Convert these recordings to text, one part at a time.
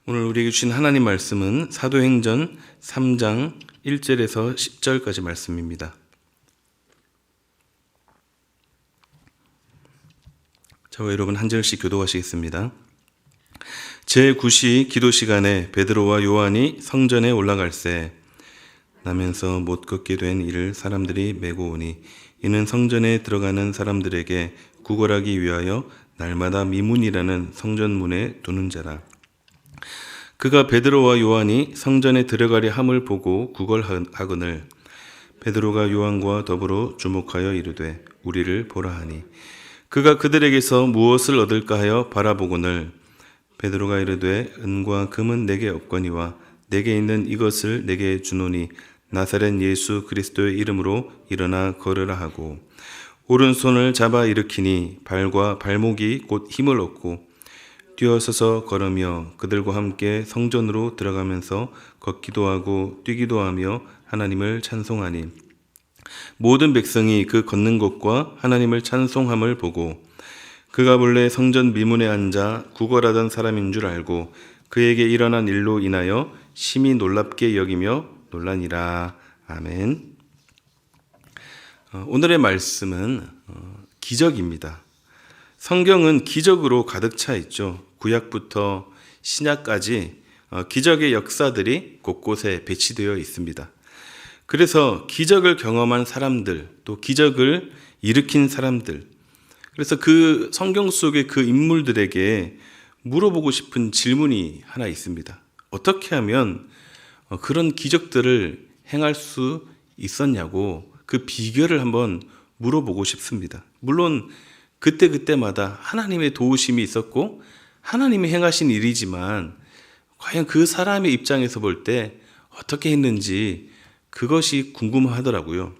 오늘 우리에게 주신 하나님 말씀은 사도행전 3장 1절에서 10절까지 말씀입니다. 저와 여러분 한 절씩 교독하시겠습니다. 제9시 기도 시간에 베드로와 요한이 성전에 올라갈새 나면서 못 걷게 된 이를 사람들이 메고 오니 이는 성전에 들어가는 사람들에게 구걸하기 위하여 날마다 미문이라는 성전문에 두는 자라. 그가 베드로와 요한이 성전에 들어가려 함을 보고 구걸하거늘 베드로가 요한과 더불어 주목하여 이르되 우리를 보라 하니 그가 그들에게서 무엇을 얻을까 하여 바라보거늘 베드로가 이르되 은과 금은 내게 없거니와 내게 있는 이것을 내게 주노니 나사렛 예수 그리스도의 이름으로 일어나 걸으라 하고 오른손을 잡아 일으키니 발과 발목이 곧 힘을 얻고 뛰어서서 걸으며 그들과 함께 성전으로 들어가면서 걷기도 하고 뛰기도 하며 하나님을 찬송하니 모든 백성이 그 걷는 것과 하나님을 찬송함을 보고 그가 본래 성전 미문에 앉아 구걸하던 사람인 줄 알고 그에게 일어난 일로 인하여 심히 놀랍게 여기며 놀라니라. 아멘. 오늘의 말씀은 기적입니다. 성경은 기적으로 가득 차 있죠. 구약부터 신약까지 기적의 역사들이 곳곳에 배치되어 있습니다. 그래서 기적을 경험한 사람들, 또 기적을 일으킨 사람들, 그래서 그 성경 속의 그 인물들에게 물어보고 싶은 질문이 하나 있습니다. 어떻게 하면 그런 기적들을 행할 수 있었냐고 그 비결을 한번 물어보고 싶습니다. 물론 그때마다 하나님의 도우심이 있었고 하나님이 행하신 일이지만 과연 그 사람의 입장에서 볼 때 어떻게 했는지 그것이 궁금하더라고요.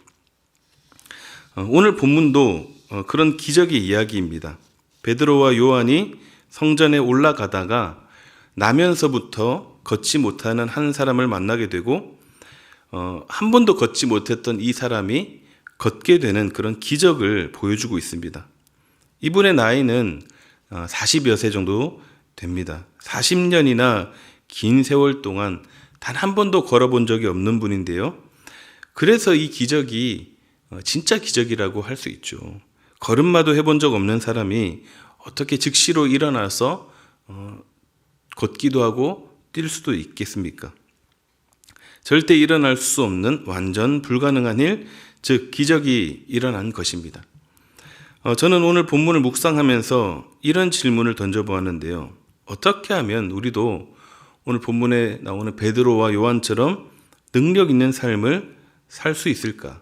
오늘 본문도 그런 기적의 이야기입니다. 베드로와 요한이 성전에 올라가다가 나면서부터 걷지 못하는 한 사람을 만나게 되고 한 번도 걷지 못했던 이 사람이 걷게 되는 그런 기적을 보여주고 있습니다. 이분의 나이는 40여 세 정도 됩니다. 40년이나 긴 세월 동안 단 한 번도 걸어본 적이 없는 분인데요. 그래서 이 기적이 진짜 기적이라고 할 수 있죠. 걸음마도 해본 적 없는 사람이 어떻게 즉시로 일어나서 걷기도 하고 뛸 수도 있겠습니까? 절대 일어날 수 없는 완전 불가능한 일, 즉 기적이 일어난 것입니다. 저는 오늘 본문을 묵상하면서 이런 질문을 던져보았는데요. 어떻게 하면 우리도 오늘 본문에 나오는 베드로와 요한처럼 능력 있는 삶을 살 수 있을까?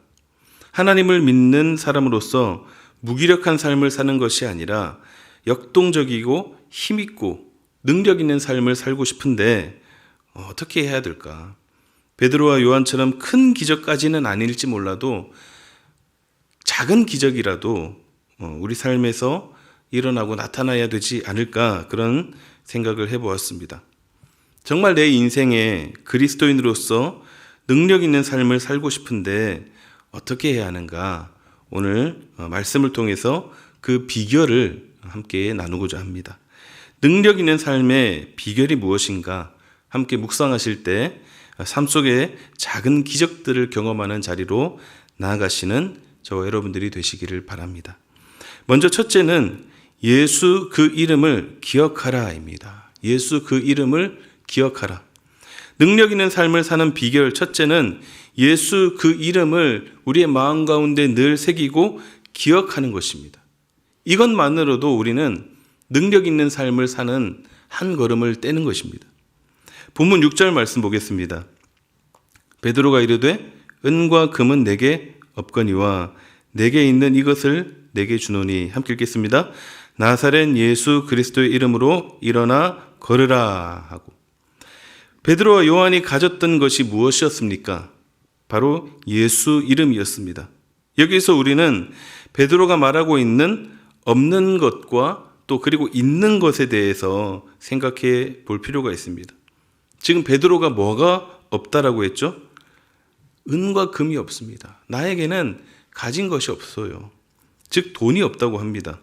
하나님을 믿는 사람으로서 무기력한 삶을 사는 것이 아니라 역동적이고 힘있고 능력 있는 삶을 살고 싶은데 어떻게 해야 될까? 베드로와 요한처럼 큰 기적까지는 아닐지 몰라도 작은 기적이라도 우리 삶에서 일어나고 나타나야 되지 않을까 그런 생각을 해보았습니다. 정말 내 인생에 그리스도인으로서 능력 있는 삶을 살고 싶은데 어떻게 해야 하는가? 오늘 말씀을 통해서 그 비결을 함께 나누고자 합니다. 능력 있는 삶의 비결이 무엇인가? 함께 묵상하실 때 삶 속에 작은 기적들을 경험하는 자리로 나아가시는 저와 여러분들이 되시기를 바랍니다. 먼저 첫째는 예수 그 이름을 기억하라입니다. 예수 그 이름을 기억하라. 능력 있는 삶을 사는 비결 첫째는 예수 그 이름을 우리의 마음 가운데 늘 새기고 기억하는 것입니다. 이것만으로도 우리는 능력 있는 삶을 사는 한 걸음을 떼는 것입니다. 본문 6절 말씀 보겠습니다. 베드로가 이르되 은과 금은 내게 없거니와 내게 있는 이것을 내게 주노니. 함께 읽겠습니다. 나사렛 예수 그리스도의 이름으로 일어나 걸으라 하고. 베드로와 요한이 가졌던 것이 무엇이었습니까? 바로 예수 이름이었습니다. 여기서 우리는 베드로가 말하고 있는 없는 것과 또 그리고 있는 것에 대해서 생각해 볼 필요가 있습니다. 지금 베드로가 뭐가 없다라고 했죠? 은과 금이 없습니다. 나에게는 가진 것이 없어요. 즉 돈이 없다고 합니다.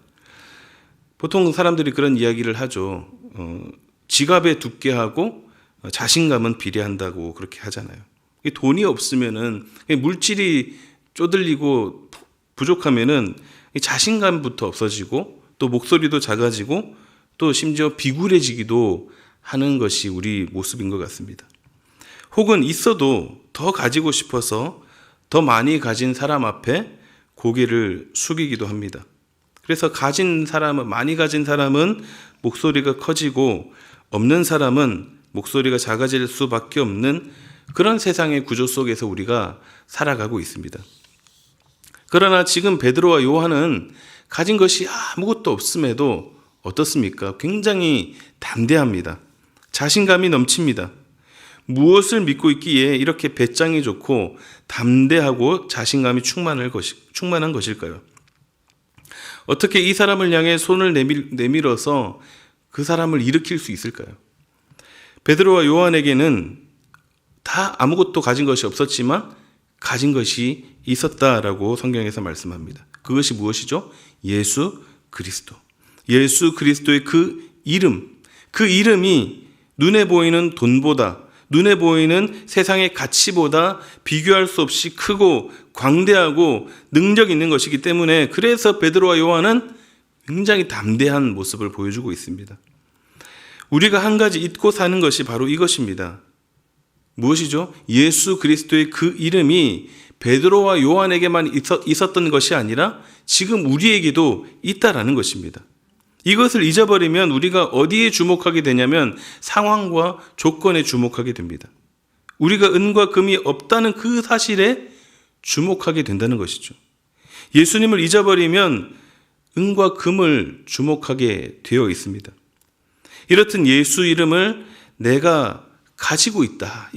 보통 사람들이 그런 이야기를 하죠. 지갑에 두께 하고 자신감은 비례한다고 그렇게 하잖아요. 돈이 없으면은 물질이 쪼들리고 부족하면은 자신감부터 없어지고 또 목소리도 작아지고 또 심지어 비굴해지기도 하는 것이 우리 모습인 것 같습니다. 혹은 있어도 더 가지고 싶어서 더 많이 가진 사람 앞에 고개를 숙이기도 합니다. 그래서 많이 가진 사람은 목소리가 커지고 없는 사람은 목소리가 작아질 수밖에 없는 그런 세상의 구조 속에서 우리가 살아가고 있습니다. 그러나 지금 베드로와 요한은 가진 것이 아무것도 없음에도 어떻습니까? 굉장히 담대합니다. 자신감이 넘칩니다. 무엇을 믿고 있기에 이렇게 배짱이 좋고 담대하고 자신감이 충만한 것일까요? 어떻게 이 사람을 향해 손을 내밀어서 그 사람을 일으킬 수 있을까요? 베드로와 요한에게는 다 아무것도 가진 것이 없었지만 가진 것이 있었다라고 성경에서 말씀합니다. 그것이 무엇이죠? 예수 그리스도. 예수 그리스도의 그 이름이 눈에 보이는 돈보다, 눈에 보이는 세상의 가치보다 비교할 수 없이 크고 광대하고 능력 있는 것이기 때문에 그래서 베드로와 요한은 굉장히 담대한 모습을 보여주고 있습니다. 우리가 한 가지 잊고 사는 것이 바로 이것입니다. 무엇이죠? 예수 그리스도의 그 이름이 베드로와 요한에게만 있었던 것이 아니라 지금 우리에게도 있다라는 것입니다. 이것을 잊어버리면 우리가 어디에 주목하게 되냐면 상황과 조건에 주목하게 됩니다. 우리가 은과 금이 없다는 그 사실에 주목하게 된다는 것이죠. 예수님을 잊어버리면 은과 금을 주목하게 되어 있습니다. 이렇듯 예수 이름을 내가 가지고 있다.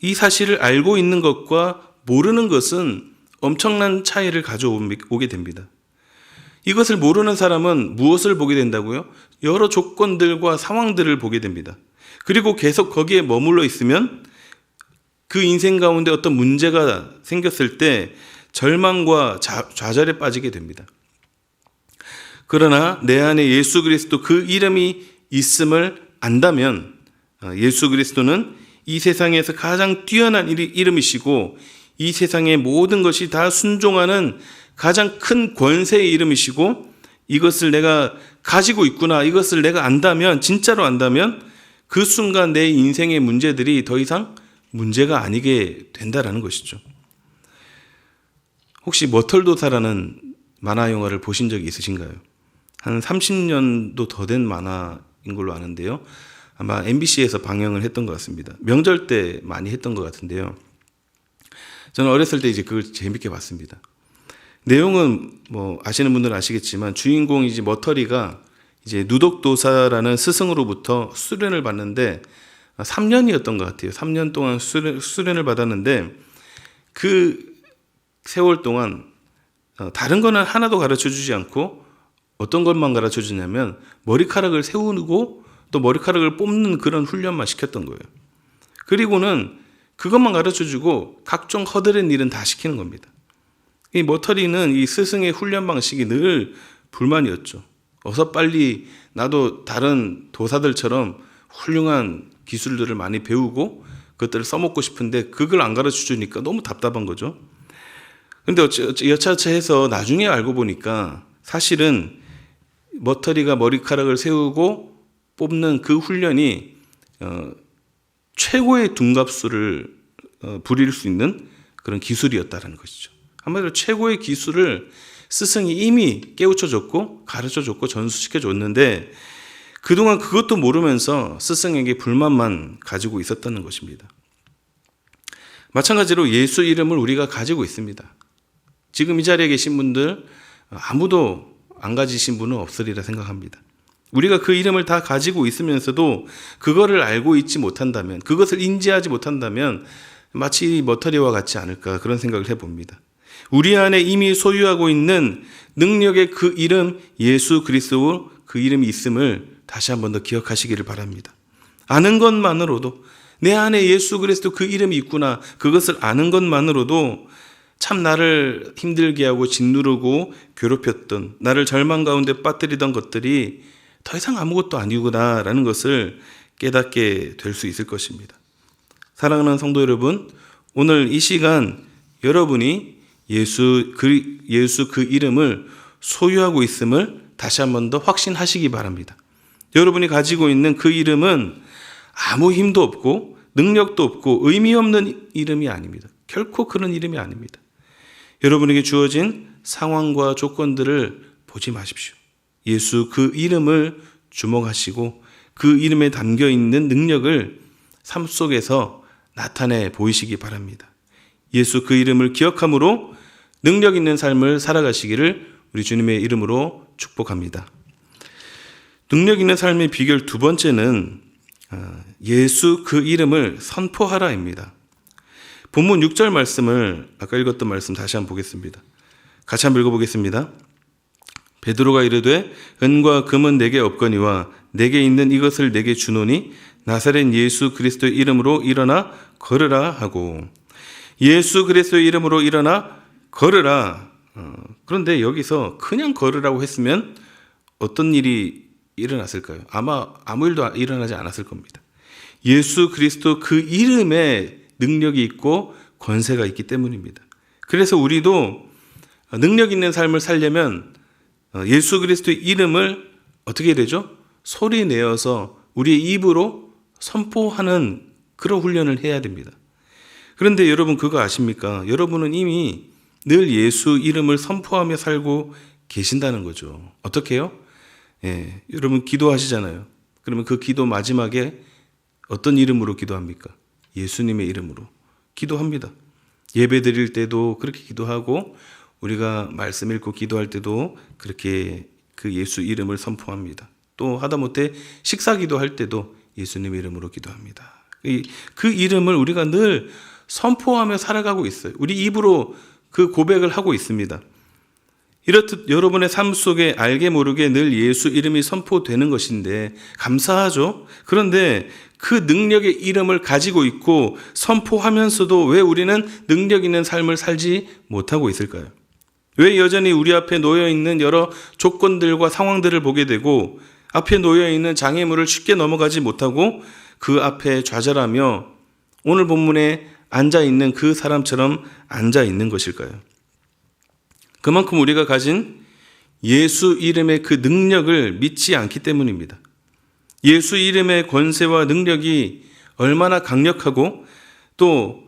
이 사실을 알고 있는 것과 모르는 것은 엄청난 차이를 가져오게 됩니다. 이것을 모르는 사람은 무엇을 보게 된다고요? 여러 조건들과 상황들을 보게 됩니다. 그리고 계속 거기에 머물러 있으면 그 인생 가운데 어떤 문제가 생겼을 때 절망과 좌절에 빠지게 됩니다. 그러나 내 안에 예수 그리스도 그 이름이 있음을 안다면 예수 그리스도는 이 세상에서 가장 뛰어난 이름이시고 이 세상의 모든 것이 다 순종하는 가장 큰 권세의 이름이시고 이것을 내가 가지고 있구나, 이것을 내가 안다면, 진짜로 안다면 그 순간 내 인생의 문제들이 더 이상 문제가 아니게 된다라는 것이죠. 혹시 머털도사라는 만화 영화를 보신 적이 있으신가요? 한 30년도 더 된 만화인 걸로 아는데요. 아마 MBC에서 방영을 했던 것 같습니다. 명절 때 많이 했던 것 같은데요. 저는 어렸을 때 그걸 재밌게 봤습니다. 내용은 아시는 분들은 아시겠지만 주인공이 머터리가 누덕도사라는 스승으로부터 수련을 받는데 3년이었던 것 같아요. 3년 동안 수련을 받았는데 그 세월 동안 다른 거는 하나도 가르쳐 주지 않고 어떤 것만 가르쳐 주냐면 머리카락을 세우고 또 머리카락을 뽑는 그런 훈련만 시켰던 거예요. 그리고는 그것만 가르쳐 주고 각종 허드렛 일은 다 시키는 겁니다. 이 머터리는 이 스승의 훈련 방식이 늘 불만이었죠. 어서 빨리 나도 다른 도사들처럼 훌륭한 기술들을 많이 배우고 그것들을 써먹고 싶은데 그걸 안 가르쳐 주니까 너무 답답한 거죠. 근데 여차저차해서 나중에 알고 보니까 사실은 머터리가 머리카락을 세우고 뽑는 그 훈련이 최고의 둔갑수를 부릴 수 있는 그런 기술이었다는 것이죠. 한마디로 최고의 기술을 스승이 이미 깨우쳐줬고 가르쳐줬고 전수시켜줬는데 그동안 그것도 모르면서 스승에게 불만만 가지고 있었다는 것입니다. 마찬가지로 예수 이름을 우리가 가지고 있습니다. 지금 이 자리에 계신 분들 아무도 안 가지신 분은 없으리라 생각합니다. 우리가 그 이름을 다 가지고 있으면서도 그거를 알고 있지 못한다면, 그것을 인지하지 못한다면 마치 머터리와 같지 않을까 그런 생각을 해봅니다. 우리 안에 이미 소유하고 있는 능력의 그 이름 예수 그리스도 그 이름이 있음을 다시 한 번 더 기억하시기를 바랍니다. 아는 것만으로도 내 안에 예수 그리스도 그 이름이 있구나, 그것을 아는 것만으로도 참 나를 힘들게 하고 짓누르고 괴롭혔던, 나를 절망 가운데 빠뜨리던 것들이 더 이상 아무것도 아니구나라는 것을 깨닫게 될 수 있을 것입니다. 사랑하는 성도 여러분, 오늘 이 시간 여러분이 예수 그 이름을 소유하고 있음을 다시 한 번 더 확신하시기 바랍니다. 여러분이 가지고 있는 그 이름은 아무 힘도 없고 능력도 없고 의미 없는 이름이 아닙니다. 결코 그런 이름이 아닙니다. 여러분에게 주어진 상황과 조건들을 보지 마십시오. 예수 그 이름을 주목하시고 그 이름에 담겨 있는 능력을 삶 속에서 나타내 보이시기 바랍니다. 예수 그 이름을 기억함으로 능력 있는 삶을 살아가시기를 우리 주님의 이름으로 축복합니다. 능력 있는 삶의 비결 두 번째는 예수 그 이름을 선포하라입니다. 본문 6절 말씀을 아까 읽었던 말씀 다시 한번 보겠습니다. 같이 한번 읽어보겠습니다. 베드로가 이르되 은과 금은 내게 없거니와 내게 있는 이것을 내게 주노니 나사렛 예수 그리스도의 이름으로 일어나 걸으라 하고, 예수 그리스도의 이름으로 일어나 걸으라. 그런데 여기서 그냥 걸으라고 했으면 어떤 일이 일어났을까요? 아마 아무 일도 일어나지 않았을 겁니다. 예수 그리스도 그 이름에 능력이 있고 권세가 있기 때문입니다. 그래서 우리도 능력 있는 삶을 살려면 예수 그리스도의 이름을 어떻게 해야 되죠? 소리 내어서 우리의 입으로 선포하는 그런 훈련을 해야 됩니다. 그런데 여러분 그거 아십니까? 여러분은 이미 늘 예수 이름을 선포하며 살고 계신다는 거죠. 어떻게 해요? 여러분 기도하시잖아요. 그러면 그 기도 마지막에 어떤 이름으로 기도합니까? 예수님의 이름으로 기도합니다. 예배 드릴 때도 그렇게 기도하고 우리가 말씀 읽고 기도할 때도 그렇게 그 예수 이름을 선포합니다. 또 하다못해 식사 기도할 때도 예수님의 이름으로 기도합니다. 그 이름을 우리가 늘 선포하며 살아가고 있어요. 우리 입으로 그 고백을 하고 있습니다. 이렇듯 여러분의 삶 속에 알게 모르게 늘 예수 이름이 선포되는 것인데 감사하죠. 그런데 그 능력의 이름을 가지고 있고 선포하면서도 왜 우리는 능력 있는 삶을 살지 못하고 있을까요? 왜 여전히 우리 앞에 놓여있는 여러 조건들과 상황들을 보게 되고 앞에 놓여있는 장애물을 쉽게 넘어가지 못하고 그 앞에 좌절하며 오늘 본문에 앉아있는 그 사람처럼 앉아있는 것일까요? 그만큼 우리가 가진 예수 이름의 그 능력을 믿지 않기 때문입니다. 예수 이름의 권세와 능력이 얼마나 강력하고 또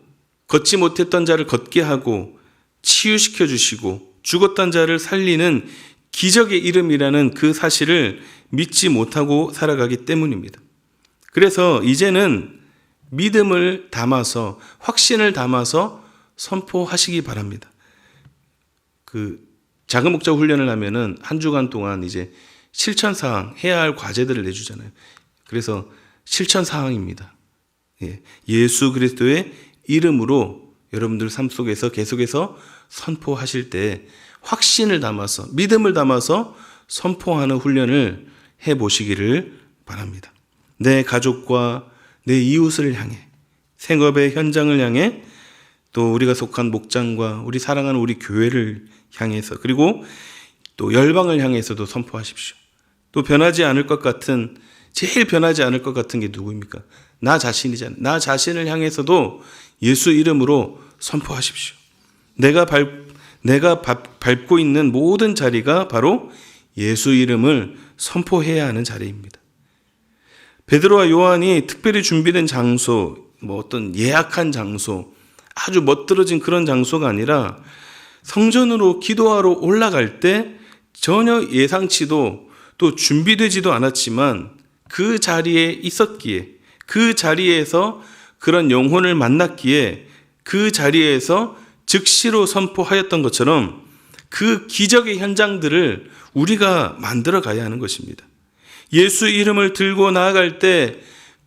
걷지 못했던 자를 걷게 하고 치유시켜 주시고 죽었던 자를 살리는 기적의 이름이라는 그 사실을 믿지 못하고 살아가기 때문입니다. 그래서 이제는 믿음을 담아서 확신을 담아서 선포하시기 바랍니다. 그 작은 목자 훈련을 하면은 한 주간 동안 이제 실천 사항 해야 할 과제들을 내주잖아요. 그래서 실천 사항입니다. 예수 그리스도의 이름으로 여러분들 삶 속에서 계속해서 선포하실 때 확신을 담아서 믿음을 담아서 선포하는 훈련을 해보시기를 바랍니다. 내 가족과 내 이웃을 향해 생업의 현장을 향해 또 우리가 속한 목장과 우리 사랑하는 우리 교회를 향해서 그리고 또 열방을 향해서도 선포하십시오. 또 변하지 않을 것 같은 제일 변하지 않을 것 같은 게 누구입니까? 나 자신이잖아요. 나 자신을 향해서도 예수 이름으로 선포하십시오. 내가 밟고 있는 모든 자리가 바로 예수 이름을 선포해야 하는 자리입니다. 베드로와 요한이 특별히 준비된 장소, 어떤 예약한 장소, 아주 멋들어진 그런 장소가 아니라 성전으로 기도하러 올라갈 때 전혀 예상치도 또 준비되지도 않았지만 그 자리에 있었기에 그 자리에서 그런 영혼을 만났기에 그 자리에서 즉시로 선포하였던 것처럼 그 기적의 현장들을 우리가 만들어 가야 하는 것입니다. 예수 이름을 들고 나아갈 때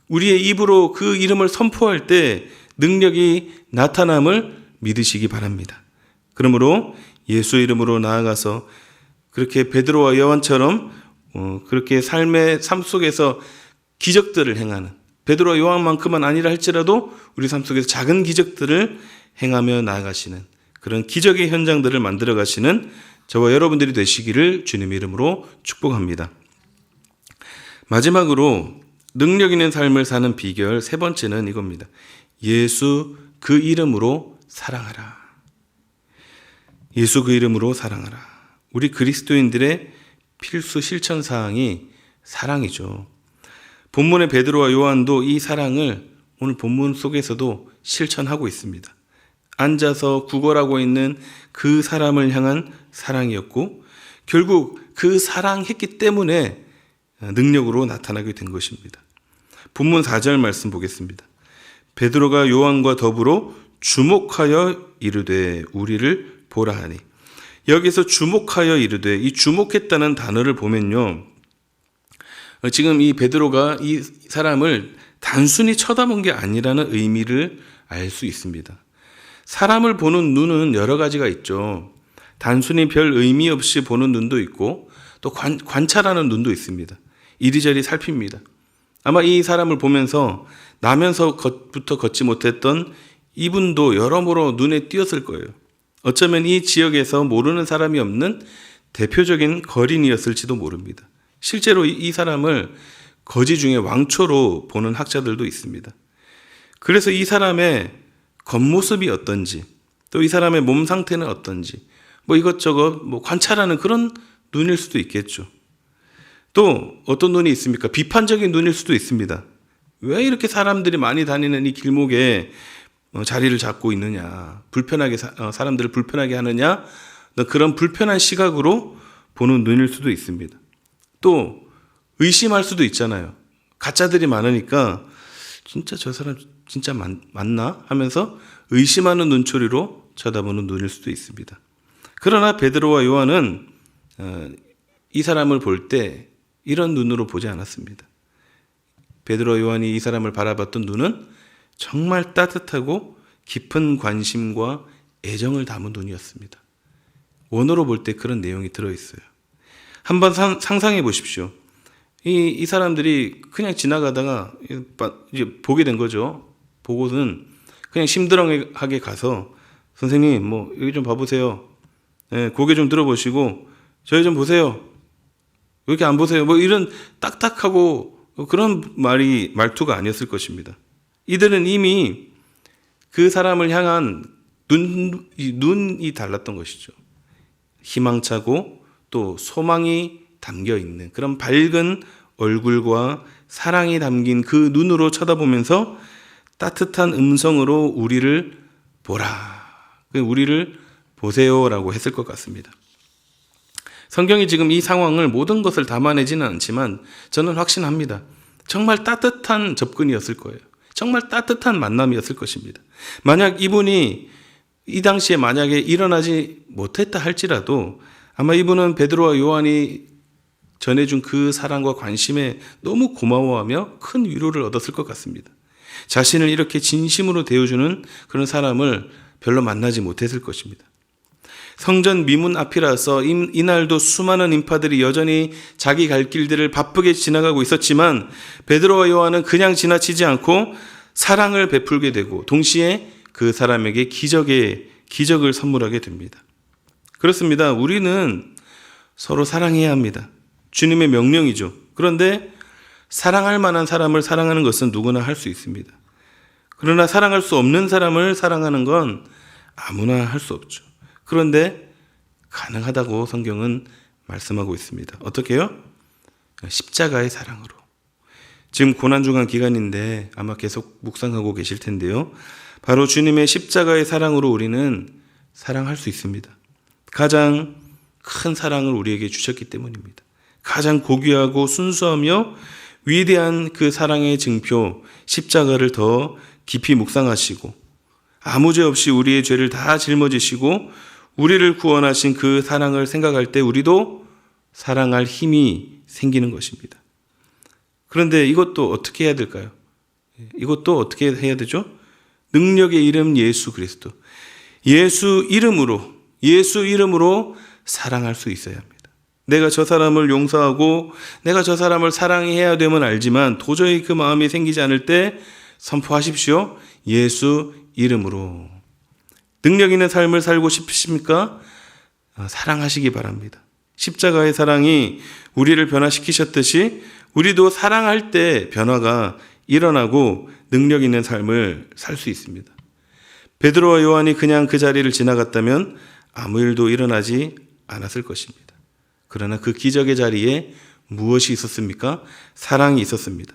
우리의 입으로 그 이름을 선포할 때 능력이 나타남을 믿으시기 바랍니다. 그러므로 예수 이름으로 나아가서 그렇게 베드로와 요한처럼 그렇게 삶 속에서 기적들을 행하는 베드로와 요한만큼은 아니라 할지라도 우리 삶 속에서 작은 기적들을 행하며 나아가시는 그런 기적의 현장들을 만들어 가시는 저와 여러분들이 되시기를 주님의 이름으로 축복합니다. 마지막으로 능력 있는 삶을 사는 비결 세 번째는 이겁니다. 예수 그 이름으로 사랑하라. 예수 그 이름으로 사랑하라. 우리 그리스도인들의 필수 실천 사항이 사랑이죠. 본문의 베드로와 요한도 이 사랑을 오늘 본문 속에서도 실천하고 있습니다. 앉아서 구걸하고 있는 그 사람을 향한 사랑이었고 결국 그 사랑했기 때문에 능력으로 나타나게 된 것입니다. 본문 4절 말씀 보겠습니다. 베드로가 요한과 더불어 주목하여 이르되 우리를 보라 하니. 여기서 주목하여 이르되, 이 주목했다는 단어를 보면요, 지금 이 베드로가 이 사람을 단순히 쳐다본 게 아니라는 의미를 알 수 있습니다. 사람을 보는 눈은 여러 가지가 있죠. 단순히 별 의미 없이 보는 눈도 있고 또 관찰하는 눈도 있습니다. 이리저리 살핍니다. 아마 이 사람을 보면서 나면서부터 걷지 못했던 이분도 여러모로 눈에 띄었을 거예요. 어쩌면 이 지역에서 모르는 사람이 없는 대표적인 거린이었을지도 모릅니다. 실제로 이 사람을 거지 중에 왕초로 보는 학자들도 있습니다. 그래서 이 사람의 겉모습이 어떤지, 또 이 사람의 몸 상태는 어떤지, 이것저것 관찰하는 그런 눈일 수도 있겠죠. 또 어떤 눈이 있습니까? 비판적인 눈일 수도 있습니다. 왜 이렇게 사람들이 많이 다니는 이 길목에 자리를 잡고 있느냐, 불편하게 사람들을 불편하게 하느냐, 그런 불편한 시각으로 보는 눈일 수도 있습니다. 또 의심할 수도 있잖아요. 가짜들이 많으니까 진짜 저 사람 진짜 맞나 하면서 의심하는 눈초리로 쳐다보는 눈일 수도 있습니다. 그러나 베드로와 요한은 이 사람을 볼 때 이런 눈으로 보지 않았습니다. 베드로와 요한이 이 사람을 바라봤던 눈은 정말 따뜻하고 깊은 관심과 애정을 담은 눈이었습니다. 원어로 볼 때 그런 내용이 들어있어요. 한번 상상해 보십시오. 이 사람들이 그냥 지나가다가 이제 보게 된 거죠. 보고는 그냥 심드렁하게 가서 선생님 여기 좀 봐보세요. 고개 좀 들어보시고 저희 좀 보세요. 왜 이렇게 안 보세요? 이런 딱딱하고 그런 말투가 아니었을 것입니다. 이들은 이미 그 사람을 향한 눈이 달랐던 것이죠. 희망차고 또 소망이 담겨 있는 그런 밝은 얼굴과 사랑이 담긴 그 눈으로 쳐다보면서 따뜻한 음성으로 우리를 보라, 우리를 보세요라고 했을 것 같습니다. 성경이 지금 이 상황을 모든 것을 담아내지는 않지만 저는 확신합니다. 정말 따뜻한 접근이었을 거예요. 정말 따뜻한 만남이었을 것입니다. 만약 이분이 이 당시에 만약에 일어나지 못했다 할지라도 아마 이분은 베드로와 요한이 전해준 그 사랑과 관심에 너무 고마워하며 큰 위로를 얻었을 것 같습니다. 자신을 이렇게 진심으로 대해주는 그런 사람을 별로 만나지 못했을 것입니다. 성전 미문 앞이라서 이날도 수많은 인파들이 여전히 자기 갈 길들을 바쁘게 지나가고 있었지만 베드로와 요한은 그냥 지나치지 않고 사랑을 베풀게 되고 동시에 그 사람에게 기적을 선물하게 됩니다. 그렇습니다. 우리는 서로 사랑해야 합니다. 주님의 명령이죠. 그런데 사랑할 만한 사람을 사랑하는 것은 누구나 할 수 있습니다. 그러나 사랑할 수 없는 사람을 사랑하는 건 아무나 할 수 없죠. 그런데 가능하다고 성경은 말씀하고 있습니다. 어떻게 해요? 십자가의 사랑으로. 지금 고난중한 기간인데 아마 계속 묵상하고 계실 텐데요. 바로 주님의 십자가의 사랑으로 우리는 사랑할 수 있습니다. 가장 큰 사랑을 우리에게 주셨기 때문입니다. 가장 고귀하고 순수하며 위대한 그 사랑의 증표 십자가를 더 깊이 묵상하시고 아무 죄 없이 우리의 죄를 다 짊어지시고 우리를 구원하신 그 사랑을 생각할 때 우리도 사랑할 힘이 생기는 것입니다. 그런데 이것도 어떻게 해야 될까요? 이것도 어떻게 해야 되죠? 능력의 이름 예수 그리스도. 예수 이름으로 사랑할 수 있어야 합니다. 내가 저 사람을 용서하고 내가 저 사람을 사랑해야 됨은 알지만 도저히 그 마음이 생기지 않을 때 선포하십시오. 예수 이름으로. 능력 있는 삶을 살고 싶으십니까? 사랑하시기 바랍니다. 십자가의 사랑이 우리를 변화시키셨듯이 우리도 사랑할 때 변화가 일어나고 능력 있는 삶을 살 수 있습니다. 베드로와 요한이 그냥 그 자리를 지나갔다면 아무 일도 일어나지 않았을 것입니다. 그러나 그 기적의 자리에 무엇이 있었습니까? 사랑이 있었습니다.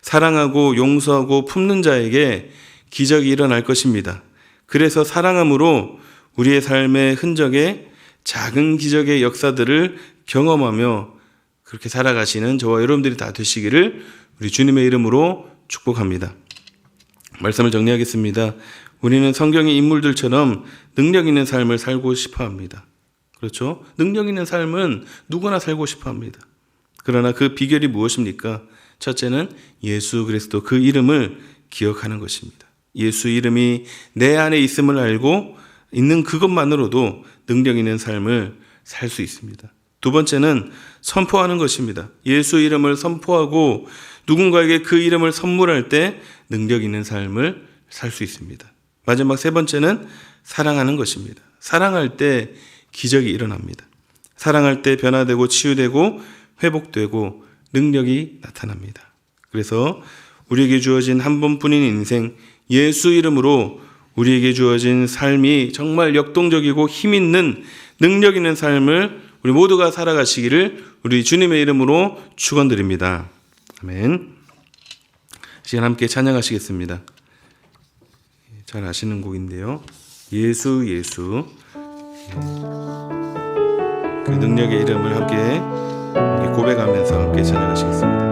사랑하고 용서하고 품는 자에게 기적이 일어날 것입니다. 그래서 사랑함으로 우리의 삶의 흔적에 작은 기적의 역사들을 경험하며 그렇게 살아가시는 저와 여러분들이 다 되시기를 우리 주님의 이름으로 축복합니다. 말씀을 정리하겠습니다. 우리는 성경의 인물들처럼 능력 있는 삶을 살고 싶어 합니다. 그렇죠? 능력 있는 삶은 누구나 살고 싶어 합니다. 그러나 그 비결이 무엇입니까? 첫째는 예수 그리스도 그 이름을 기억하는 것입니다. 예수 이름이 내 안에 있음을 알고 있는 그것만으로도 능력 있는 삶을 살 수 있습니다. 두 번째는 선포하는 것입니다. 예수 이름을 선포하고 누군가에게 그 이름을 선물할 때 능력 있는 삶을 살 수 있습니다. 마지막 세 번째는 사랑하는 것입니다. 사랑할 때 기적이 일어납니다. 사랑할 때 변화되고 치유되고 회복되고 능력이 나타납니다. 그래서 우리에게 주어진 한 번뿐인 인생, 예수 이름으로 우리에게 주어진 삶이 정말 역동적이고 힘 있는 능력 있는 삶을 우리 모두가 살아가시기를 우리 주님의 이름으로 축원드립니다. 아멘. 시간 함께 찬양하시겠습니다. 잘 아시는 곡인데요. 예수 예수. 그 능력의 이름을 함께 고백하면서 함께 찬양하시겠습니다.